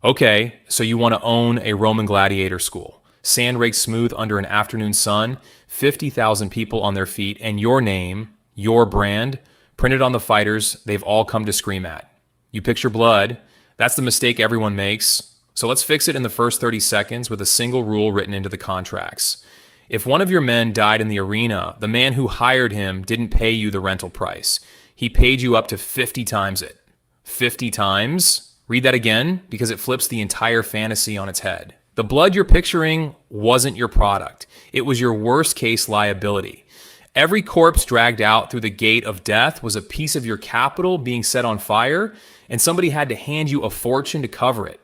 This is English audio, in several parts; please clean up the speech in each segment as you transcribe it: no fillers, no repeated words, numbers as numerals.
Okay, so you want to own a Roman gladiator school. Sand raked smooth under an afternoon sun, 50,000 people on their feet, and your name, your brand, printed on the fighters they've all come to scream at. You picture blood. That's the mistake everyone makes. So let's fix it in the first 30 seconds with a single rule written into the contracts. If one of your men died in the arena, the man who hired him didn't pay you the rental price. He paid you up to 50 times it. 50 times? Read that again, because it flips the entire fantasy on its head. The blood you're picturing wasn't your product. It was your worst case liability. Every corpse dragged out through the gate of death was a piece of your capital being set on fire, and somebody had to hand you a fortune to cover it.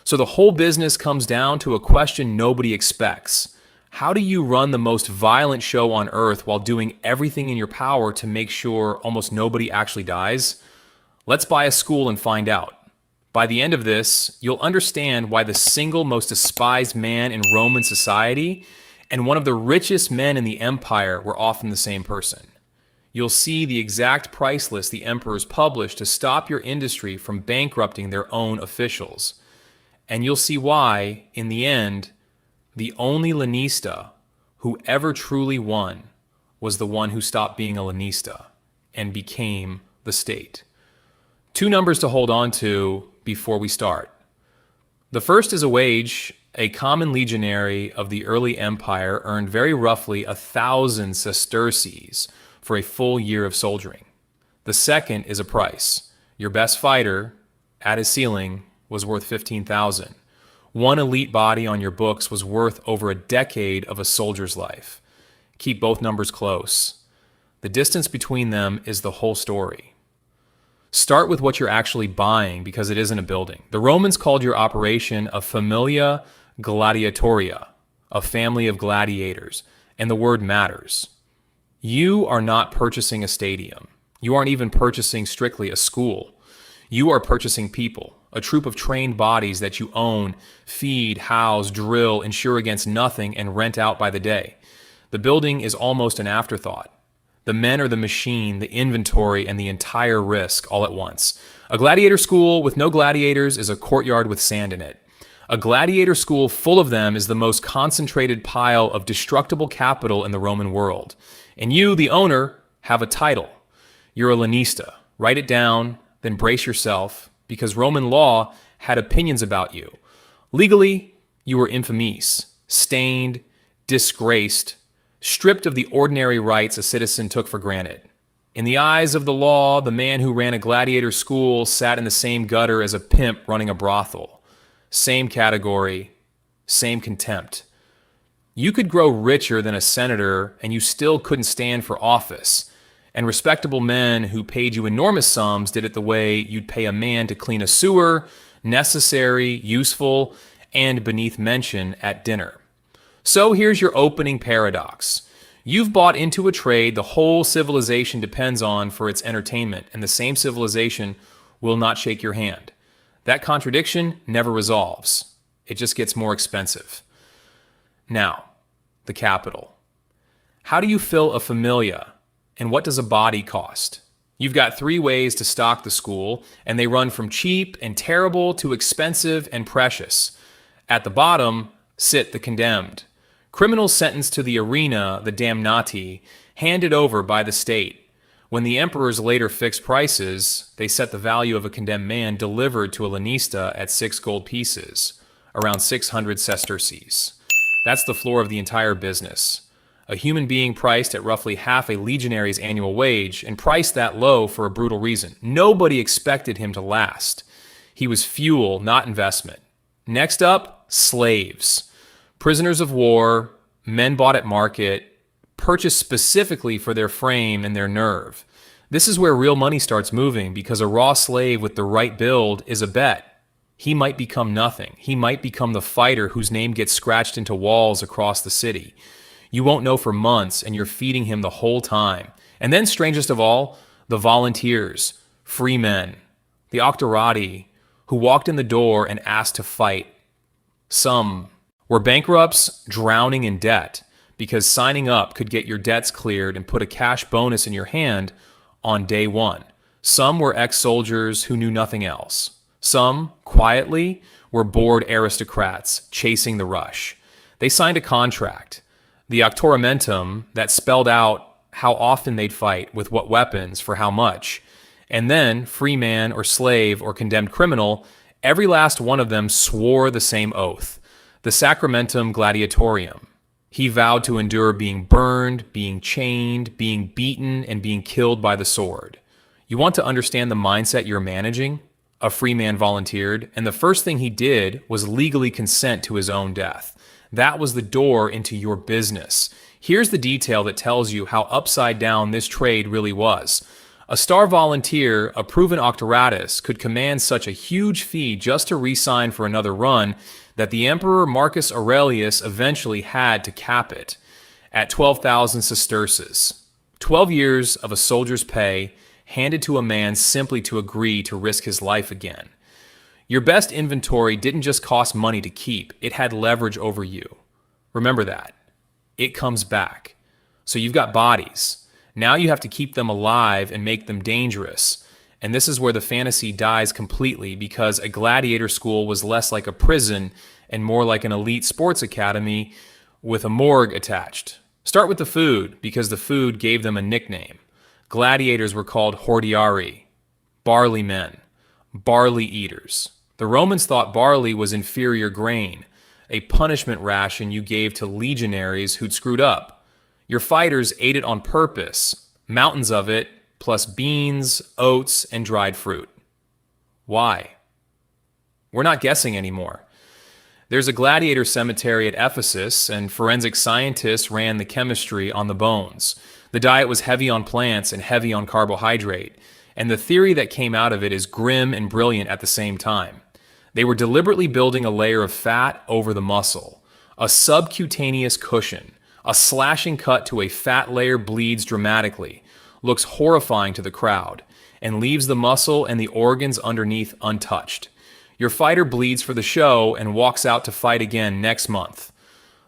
So the whole business comes down to a question nobody expects. How do you run the most violent show on earth while doing everything in your power to make sure almost nobody actually dies? Let's buy a school and find out. By the end of this, you'll understand why the single most despised man in Roman society and one of the richest men in the empire were often the same person. You'll see the exact price list the emperors published to stop your industry from bankrupting their own officials. And you'll see why, in the end, the only lanista who ever truly won was the one who stopped being a lanista and became the state. Two numbers to hold on to before we start. The first is a wage. A common legionary of the early empire earned very roughly 1,000 sesterces for a full year of soldiering. The second is a price. Your best fighter, at his ceiling, was worth 15,000. One elite body on your books was worth over a decade of a soldier's life. Keep both numbers close. The distance between them is the whole story. Start with what you're actually buying because it isn't a building. The Romans called your operation a familia gladiatoria, a family of gladiators, and the word matters. You are not purchasing a stadium. You aren't even purchasing strictly a school. You are purchasing people, a troop of trained bodies that you own, feed, house, drill, insure against nothing, and rent out by the day. The building is almost an afterthought. The men are the machine, the inventory, and the entire risk all at once. A gladiator school with no gladiators is a courtyard with sand in it. A gladiator school full of them is the most concentrated pile of destructible capital in the Roman world. And you, the owner, have a title. You're a lanista. Write it down, then brace yourself, because Roman law had opinions about you. Legally, you were infames, stained, disgraced, stripped of the ordinary rights a citizen took for granted. In the eyes of the law, the man who ran a gladiator school sat in the same gutter as a pimp running a brothel. Same category, same contempt. You could grow richer than a senator and you still couldn't stand for office. And respectable men who paid you enormous sums did it the way you'd pay a man to clean a sewer, necessary, useful, and beneath mention at dinner. So here's your opening paradox. You've bought into a trade the whole civilization depends on for its entertainment, and the same civilization will not shake your hand. That contradiction never resolves. It just gets more expensive. Now, the capital. How do you fill a familia, and what does a body cost? You've got 3 ways to stock the school, and they run from cheap and terrible to expensive and precious. At the bottom sit the condemned. Criminals sentenced to the arena, the damnati, handed over by the state. When the emperors later fixed prices, they set the value of a condemned man delivered to a lanista at 6 gold pieces, around 600 sesterces. That's the floor of the entire business. A human being priced at roughly half a legionary's annual wage, and priced that low for a brutal reason. Nobody expected him to last. He was fuel, not investment. Next up, slaves. Prisoners of war, men bought at market, purchased specifically for their frame and their nerve. This is where real money starts moving because a raw slave with the right build is a bet. He might become nothing. He might become the fighter whose name gets scratched into walls across the city. You won't know for months, and you're feeding him the whole time. And then, strangest of all, the volunteers, free men, the octorati, who walked in the door and asked to fight. Some were bankrupts drowning in debt because signing up could get your debts cleared and put a cash bonus in your hand on day 1. Some were ex-soldiers who knew nothing else. Some, quietly, were bored aristocrats chasing the rush. They signed a contract, the auctoramentum, that spelled out how often they'd fight, with what weapons, for how much. And then, free man or slave or condemned criminal, every last one of them swore the same oath, the Sacramentum Gladiatorium. He vowed to endure being burned, being chained, being beaten, and being killed by the sword. You want to understand the mindset you're managing? A free man volunteered, and the first thing he did was legally consent to his own death. That was the door into your business. Here's the detail that tells you how upside down this trade really was. A star volunteer, a proven octoratus, could command such a huge fee just to re-sign for another run that the Emperor Marcus Aurelius eventually had to cap it at 12,000 sesterces. 12 years of a soldier's pay handed to a man simply to agree to risk his life again. Your best inventory didn't just cost money to keep, it had leverage over you. Remember that. It comes back. So you've got bodies. Now you have to keep them alive and make them dangerous. And this is where the fantasy dies completely, because a gladiator school was less like a prison and more like an elite sports academy with a morgue attached. Start with the food, because the food gave them a nickname. Gladiators were called hordearii, barley men, barley eaters. The Romans thought barley was inferior grain, a punishment ration you gave to legionaries who'd screwed up. Your fighters ate it on purpose, mountains of it, plus beans, oats, and dried fruit. Why? We're not guessing anymore. There's a gladiator cemetery at Ephesus, and forensic scientists ran the chemistry on the bones. The diet was heavy on plants and heavy on carbohydrate, and the theory that came out of it is grim and brilliant at the same time. They were deliberately building a layer of fat over the muscle, a subcutaneous cushion. A slashing cut to a fat layer bleeds dramatically, looks horrifying to the crowd, and leaves the muscle and the organs underneath untouched. Your fighter bleeds for the show and walks out to fight again next month.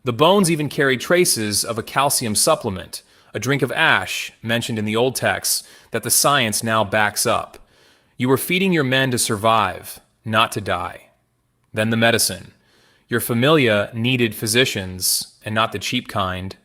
The bones even carry traces of a calcium supplement, a drink of ash mentioned in the old texts that the science now backs up. You were feeding your men to survive, not to die. Then the medicine. Your familia needed physicians, and not the cheap kind.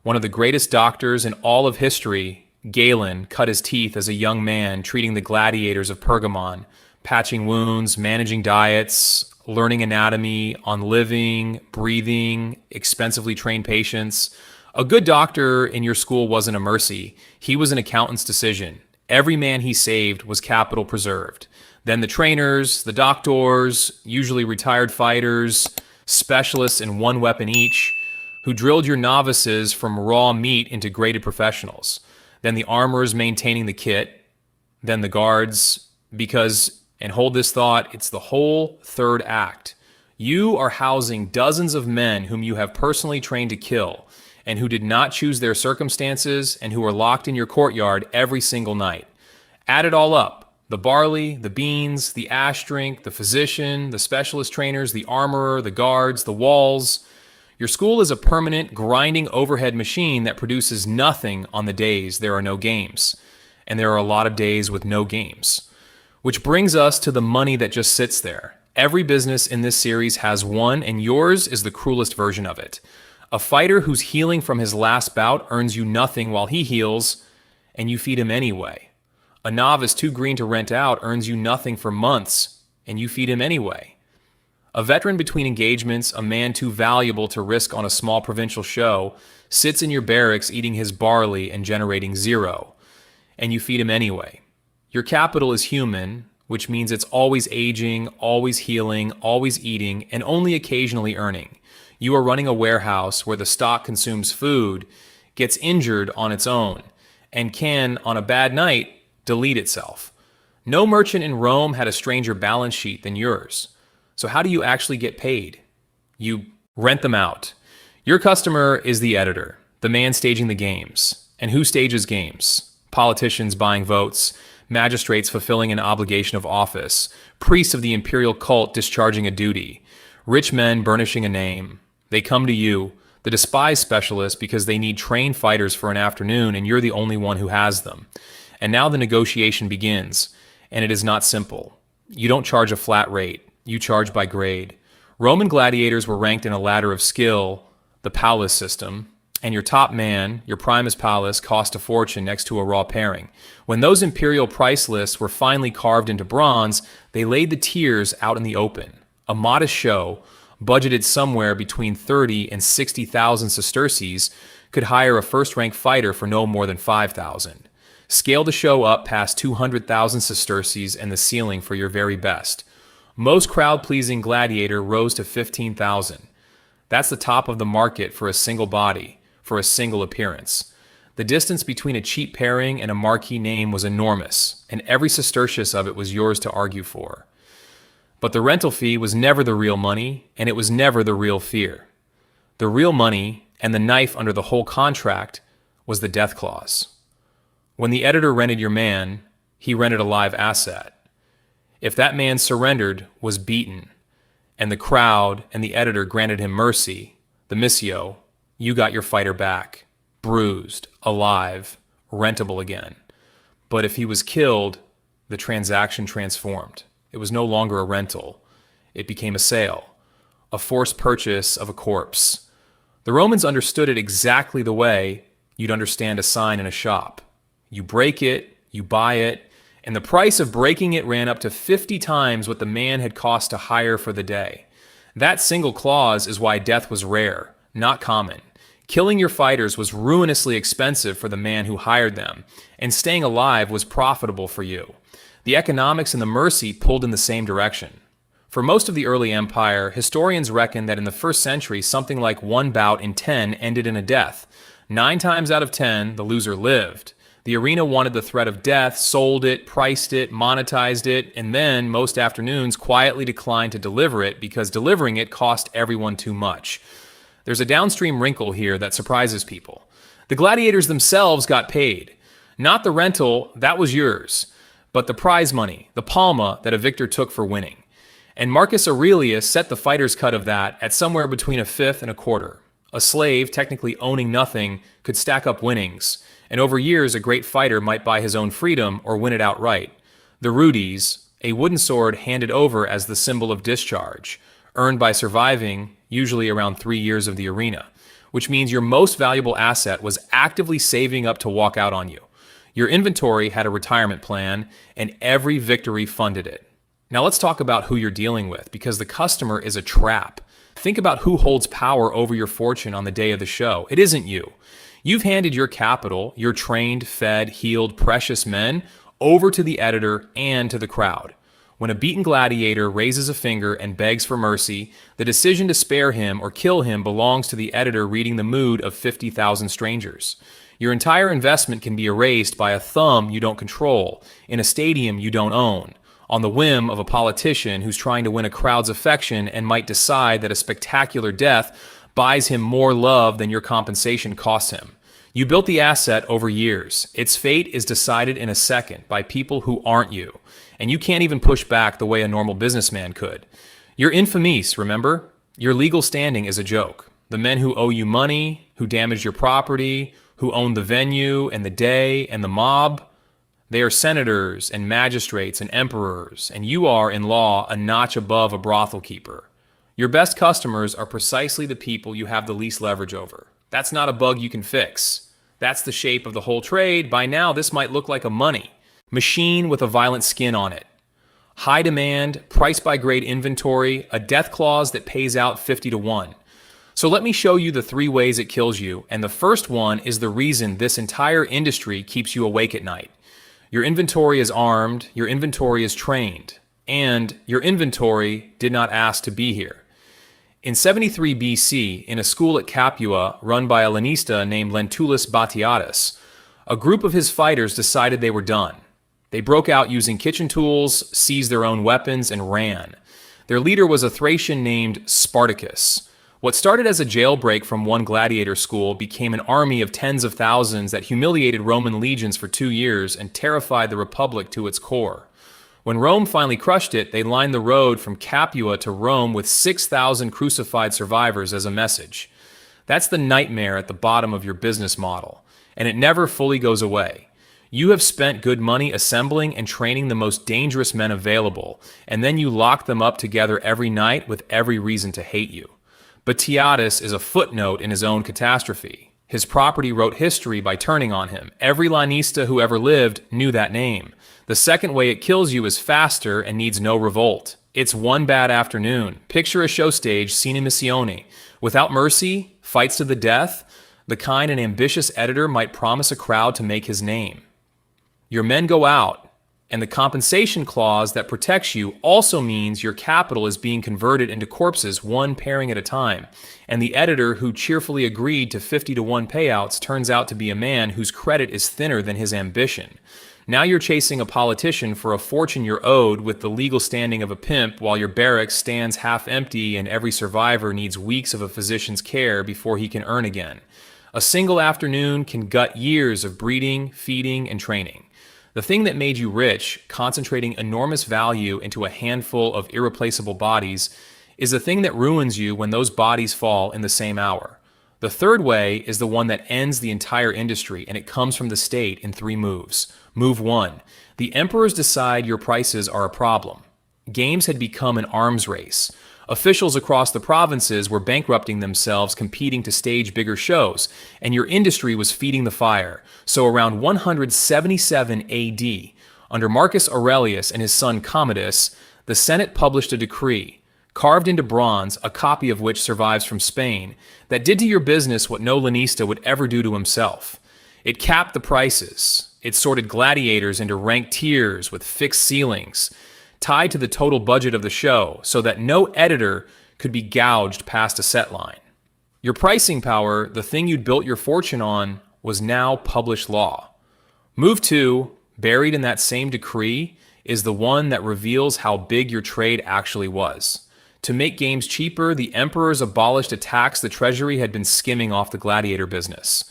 One of the greatest doctors in all of history, Galen, cut his teeth as a young man treating the gladiators of Pergamon, patching wounds, managing diets, learning anatomy, on living, breathing, expensively trained patients. A good doctor in your school wasn't a mercy. He was an accountant's decision. Every man he saved was capital preserved. Then the trainers, the doctors, usually retired fighters, specialists in one weapon each, who drilled your novices from raw meat into graded professionals. Then the armorers maintaining the kit, then the guards, because, and hold this thought, it's the whole third act. You are housing dozens of men whom you have personally trained to kill, and who did not choose their circumstances, and who are locked in your courtyard every single night. Add it all up. The barley, the beans, the ash drink, the physician, the specialist trainers, the armorer, the guards, the walls. Your school is a permanent, grinding overhead machine that produces nothing on the days there are no games. And there are a lot of days with no games. Which brings us to the money that just sits there. Every business in this series has one, and yours is the cruelest version of it. A fighter who's healing from his last bout earns you nothing while he heals, and you feed him anyway. A novice too green to rent out earns you nothing for months, and you feed him anyway. A veteran between engagements, a man too valuable to risk on a small provincial show, sits in your barracks eating his barley and generating zero, and you feed him anyway. Your capital is human, which means it's always aging, always healing, always eating, and only occasionally earning. You are running a warehouse where the stock consumes food, gets injured on its own, and can, on a bad night, delete itself. No merchant in Rome had a stranger balance sheet than yours. So how do you actually get paid? You rent them out. Your customer is the editor, the man staging the games. And who stages games? Politicians buying votes, magistrates fulfilling an obligation of office, priests of the imperial cult discharging a duty, rich men burnishing a name. They come to you, the despised specialist, because they need trained fighters for an afternoon, and you're the only one who has them. And now the negotiation begins, and it is not simple. You don't charge a flat rate. you charge by grade. Roman gladiators were ranked in a ladder of skill, the Paulus system, and your top man, your primus paulus, cost a fortune next to a raw paring. When those imperial price lists were finally carved into bronze, they laid the tiers out in the open. A modest show, budgeted somewhere between 30 and 60,000 sesterces, could hire a first-rank fighter for no more than 5,000. Scale the show up past 200,000 sesterces and the ceiling for your very best. Most crowd-pleasing gladiator rose to 15,000. That's the top of the market for a single body, for a single appearance. The distance between a cheap pairing and a marquee name was enormous, and every sestertius of it was yours to argue for. But the rental fee was never the real money, and it was never the real fear. The real money, and the knife under the whole contract, was the death clause. When the editor rented your man, he rented a live asset. If that man surrendered, was beaten, and the crowd and the editor granted him mercy, the missio, you got your fighter back, bruised, alive, rentable again. But if he was killed, the transaction transformed. It was no longer a rental. It became a sale, a forced purchase of a corpse. The Romans understood it exactly the way you'd understand a sign in a shop. You break it, you buy it, and the price of breaking it ran up to 50 times what the man had cost to hire for the day. That single clause is why death was rare, not common. Killing your fighters was ruinously expensive for the man who hired them, and staying alive was profitable for you. The economics and the mercy pulled in the same direction. For most of the early empire, historians reckon that in the first century, something like 1 bout in 10 ended in a death. 9 times out of 10, the loser lived. The arena wanted the threat of death, sold it, priced it, monetized it, and then, most afternoons, quietly declined to deliver it because delivering it cost everyone too much. There's a downstream wrinkle here that surprises people. The gladiators themselves got paid. Not the rental, that was yours, but the prize money, the palma that a victor took for winning. And Marcus Aurelius set the fighter's cut of that at somewhere between a fifth and a quarter. A slave, technically owning nothing, could stack up winnings, and over years a great fighter might buy his own freedom or win it outright. The rudis, a wooden sword handed over as the symbol of discharge, earned by surviving usually around 3 years of the arena, which means your most valuable asset was actively saving up to walk out on you. Your inventory had a retirement plan, and every victory funded it. Now let's talk about who you're dealing with, because the customer is a trap. Think about who holds power over your fortune on the day of the show. It isn't you. You've handed your capital, your trained, fed, healed, precious men, over to the editor and to the crowd. When a beaten gladiator raises a finger and begs for mercy, the decision to spare him or kill him belongs to the editor reading the mood of 50,000 strangers. Your entire investment can be erased by a thumb you don't control, in a stadium you don't own, on the whim of a politician who's trying to win a crowd's affection and might decide that a spectacular death buys him more love than your compensation costs him. You built the asset over years. Its fate is decided in a second by people who aren't you, and you can't even push back the way a normal businessman could. You're infamees, remember? Your legal standing is a joke. The men who owe you money, who damaged your property, who own the venue and the day and the mob, they are senators and magistrates and emperors, and you are, in law, a notch above a brothel keeper. Your best customers are precisely the people you have the least leverage over. That's not a bug you can fix. That's the shape of the whole trade. By now, this might look like a money machine with a violent skin on it. High demand, price by grade inventory, a death clause that pays out 50 to 1. So let me show you the 3 ways it kills you, and the first one is the reason this entire industry keeps you awake at night. Your inventory is armed, your inventory is trained, and your inventory did not ask to be here. In 73 BC, in a school at Capua run by a Lenista named Lentulus Batiatus, a group of his fighters decided they were done. They broke out using kitchen tools, seized their own weapons, and ran. Their leader was a Thracian named Spartacus. What started as a jailbreak from one gladiator school became an army of tens of thousands that humiliated Roman legions for 2 years and terrified the Republic to its core. When Rome finally crushed it, they lined the road from Capua to Rome with 6,000 crucified survivors as a message. That's the nightmare at the bottom of your business model, and it never fully goes away. You have spent good money assembling and training the most dangerous men available, and then you lock them up together every night with every reason to hate you. But Tiatus is a footnote in his own catastrophe. His property wrote history by turning on him. Every lanista who ever lived knew that name. The second way it kills you is faster and needs no revolt. It's one bad afternoon. Picture a show stage, sine missione. Without mercy, fights to the death, the kind an ambitious editor might promise a crowd to make his name. Your men go out, and the compensation clause that protects you also means your capital is being converted into corpses, one pairing at a time. And the editor who cheerfully agreed to 50-to-1 payouts turns out to be a man whose credit is thinner than his ambition. Now you're chasing a politician for a fortune you're owed with the legal standing of a pimp, while your barracks stands half empty and every survivor needs weeks of a physician's care before he can earn again. A single afternoon can gut years of breeding, feeding, and training. The thing that made you rich, concentrating enormous value into a handful of irreplaceable bodies, is the thing that ruins you when those bodies fall in the same hour. The third way is the one that ends the entire industry, and it comes from the state in 3 moves. Move 1. The emperors decide your prices are a problem. Games had become an arms race. Officials across the provinces were bankrupting themselves competing to stage bigger shows, and your industry was feeding the fire. So around 177 AD, under Marcus Aurelius and his son Commodus, the Senate published a decree, carved into bronze, a copy of which survives from Spain, that did to your business what no lanista would ever do to himself. It capped the prices. It sorted gladiators into ranked tiers with fixed ceilings, tied to the total budget of the show, so that no editor could be gouged past a set line. Your pricing power, the thing you'd built your fortune on, was now published law. Move 2, buried in that same decree, is the one that reveals how big your trade actually was. To make games cheaper, the emperors abolished a tax the treasury had been skimming off the gladiator business.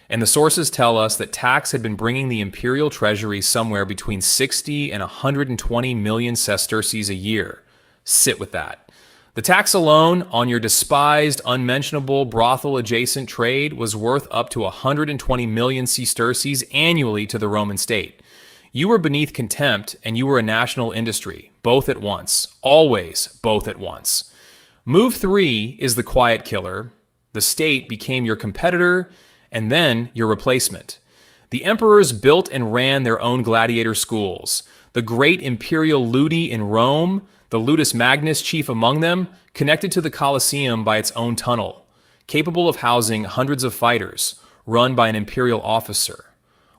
And the sources tell us that tax had been bringing the imperial treasury somewhere between 60 and 120 million sesterces a year. Sit with that. The tax alone on your despised, unmentionable, brothel-adjacent trade was worth up to 120 million sesterces annually to the Roman state. You were beneath contempt, and you were a national industry, both at once. Always both at once. Move 3 is the quiet killer. The state became your competitor, and then your replacement. The emperors built and ran their own gladiator schools. The great imperial ludi in Rome, the Ludus Magnus chief among them, connected to the Colosseum by its own tunnel, capable of housing hundreds of fighters, run by an imperial officer.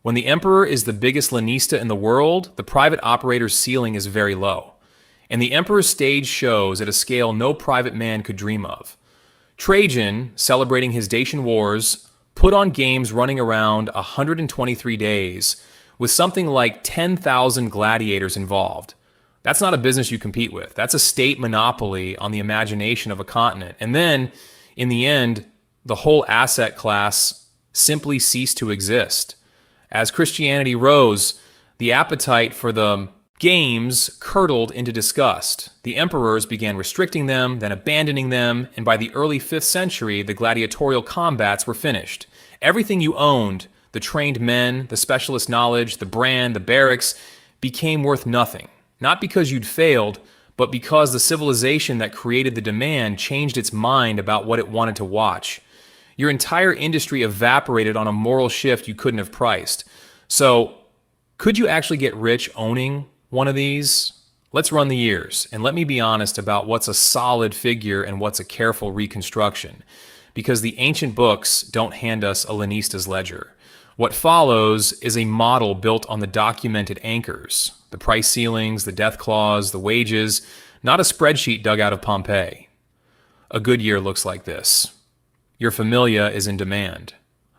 When the emperor is the biggest lanista in the world, the private operator's ceiling is very low, and the emperor staged shows at a scale no private man could dream of. Trajan, celebrating his Dacian wars, put on games running around 123 days with something like 10,000 gladiators involved. That's not a business you compete with. That's a state monopoly on the imagination of a continent. And then, in the end, the whole asset class simply ceased to exist. As Christianity rose, the appetite for the games curdled into disgust. The emperors began restricting them, then abandoning them, and by the early 5th century, the gladiatorial combats were finished. Everything you owned, the trained men, the specialist knowledge, the brand, the barracks, became worth nothing. Not because you'd failed, but because the civilization that created the demand changed its mind about what it wanted to watch. Your entire industry evaporated on a moral shift you couldn't have priced. So, could you actually get rich owning one of these? Let's run the years, and let me be honest about what's a solid figure and what's a careful reconstruction, because the ancient books don't hand us a lanista's ledger. What follows is a model built on the documented anchors, the price ceilings, the death clause, the wages, not a spreadsheet dug out of Pompeii. A good year looks like this. Your familia is in demand.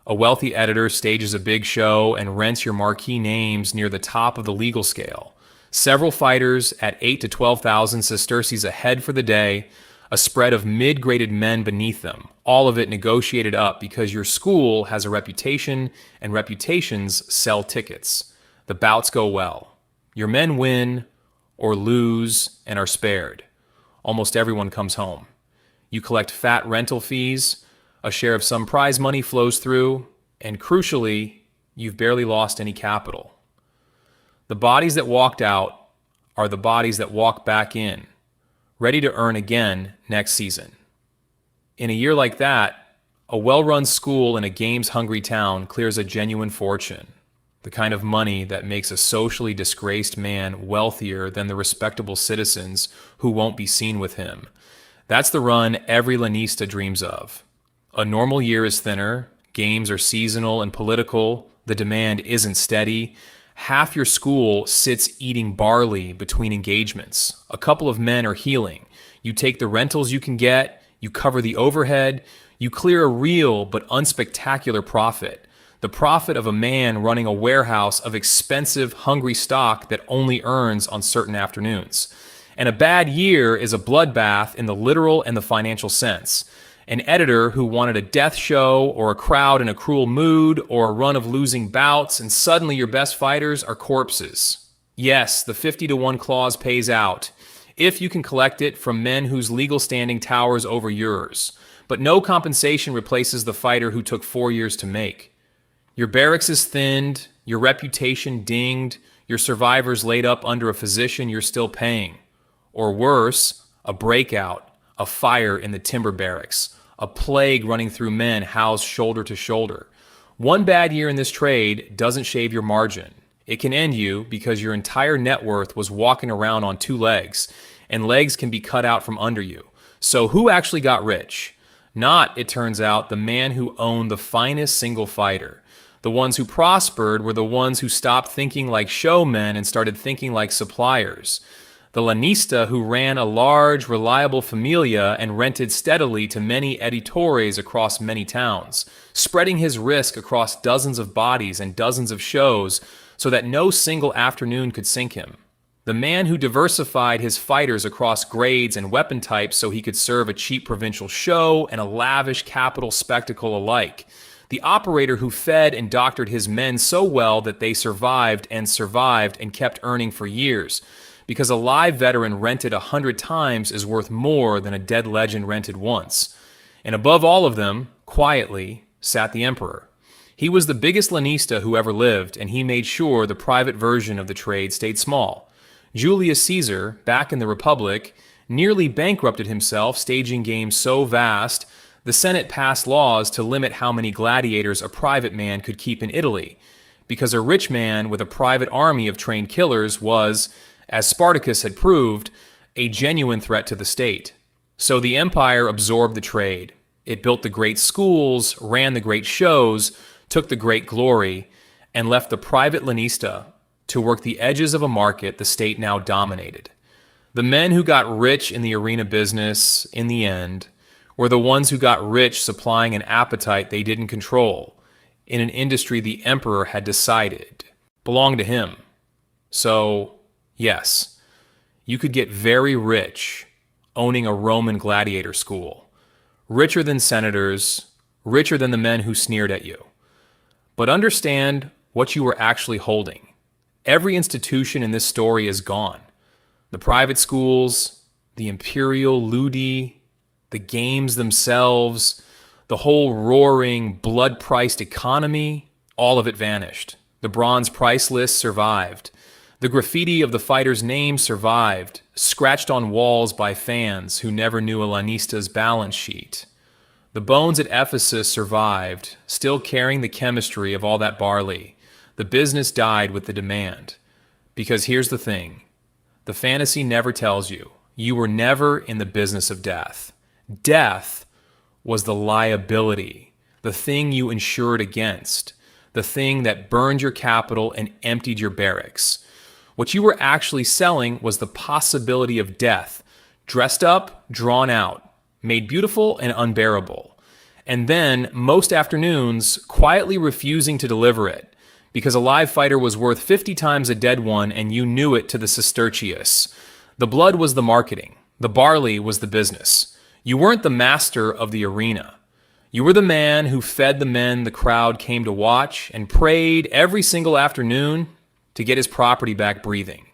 A wealthy editor stages a big show and rents your marquee names near the top of the legal scale. Several fighters at 8 to 12,000 sesterces a head for the day, a spread of mid-graded men beneath them, all of it negotiated up because your school has a reputation and reputations sell tickets. The bouts go well. Your men win or lose and are spared. Almost everyone comes home. You collect fat rental fees, a share of some prize money flows through, and crucially, you've barely lost any capital. The bodies that walked out are the bodies that walk back in, ready to earn again next season. In a year like that, a well-run school in a games-hungry town clears a genuine fortune, the kind of money that makes a socially disgraced man wealthier than the respectable citizens who won't be seen with him. That's the run every lanista dreams of. A normal year is thinner, games are seasonal and political, the demand isn't steady. Half your school sits eating barley between engagements. A couple of men are healing. You take the rentals you can get, you cover the overhead, you clear a real but unspectacular profit. The profit of a man running a warehouse of expensive, hungry stock that only earns on certain afternoons. And a bad year is a bloodbath in the literal and the financial sense. An editor who wanted a death show or a crowd in a cruel mood or a run of losing bouts, and suddenly your best fighters are corpses. Yes, the 50-to-1 clause pays out, if you can collect it from men whose legal standing towers over yours. But no compensation replaces the fighter who took 4 years to make. Your barracks is thinned, your reputation dinged, your survivors laid up under a physician you're still paying. Or worse, a breakout, a fire in the timber barracks, a plague running through men housed shoulder to shoulder. One bad year in this trade doesn't shave your margin. It can end you because your entire net worth was walking around on 2 legs, and legs can be cut out from under you. So who actually got rich? Not, it turns out, the man who owned the finest single fighter. The ones who prospered were the ones who stopped thinking like showmen and started thinking like suppliers. The lanista who ran a large, reliable familia and rented steadily to many editores across many towns, spreading his risk across dozens of bodies and dozens of shows so that no single afternoon could sink him. The man who diversified his fighters across grades and weapon types so he could serve a cheap provincial show and a lavish capital spectacle alike. The operator who fed and doctored his men so well that they survived and kept earning for years, because a live veteran rented 100 times is worth more than a dead legend rented once. And above all of them, quietly, sat the emperor. He was the biggest lanista who ever lived, and he made sure the private version of the trade stayed small. Julius Caesar, back in the Republic, nearly bankrupted himself staging games so vast the Senate passed laws to limit how many gladiators a private man could keep in Italy, because a rich man with a private army of trained killers was, as Spartacus had proved, a genuine threat to the state. So the empire absorbed the trade. It built the great schools, ran the great shows, took the great glory, and left the private lanista to work the edges of a market the state now dominated. The men who got rich in the arena business, in the end, were the ones who got rich supplying an appetite they didn't control, in an industry the emperor had decided belonged to him. So, yes, you could get very rich owning a Roman gladiator school, richer than senators, richer than the men who sneered at you. But understand what you were actually holding. Every institution in this story is gone. The private schools, the imperial ludi, the games themselves, the whole roaring, blood-priced economy, all of it vanished. The bronze price list survived. The graffiti of the fighters' names survived, scratched on walls by fans who never knew a lanista's balance sheet. The bones at Ephesus survived, still carrying the chemistry of all that barley. The business died with the demand. Because here's the thing. The fantasy never tells you. You were never in the business of death. Death was the liability, the thing you insured against, the thing that burned your capital and emptied your barracks. What you were actually selling was the possibility of death, dressed up, drawn out, made beautiful and unbearable. And then, most afternoons, quietly refusing to deliver it, because a live fighter was worth 50 times a dead one and you knew it to the sestertius. The blood was the marketing. The barley was the business. You weren't the master of the arena. You were the man who fed the men the crowd came to watch and prayed every single afternoon to get his property back breathing.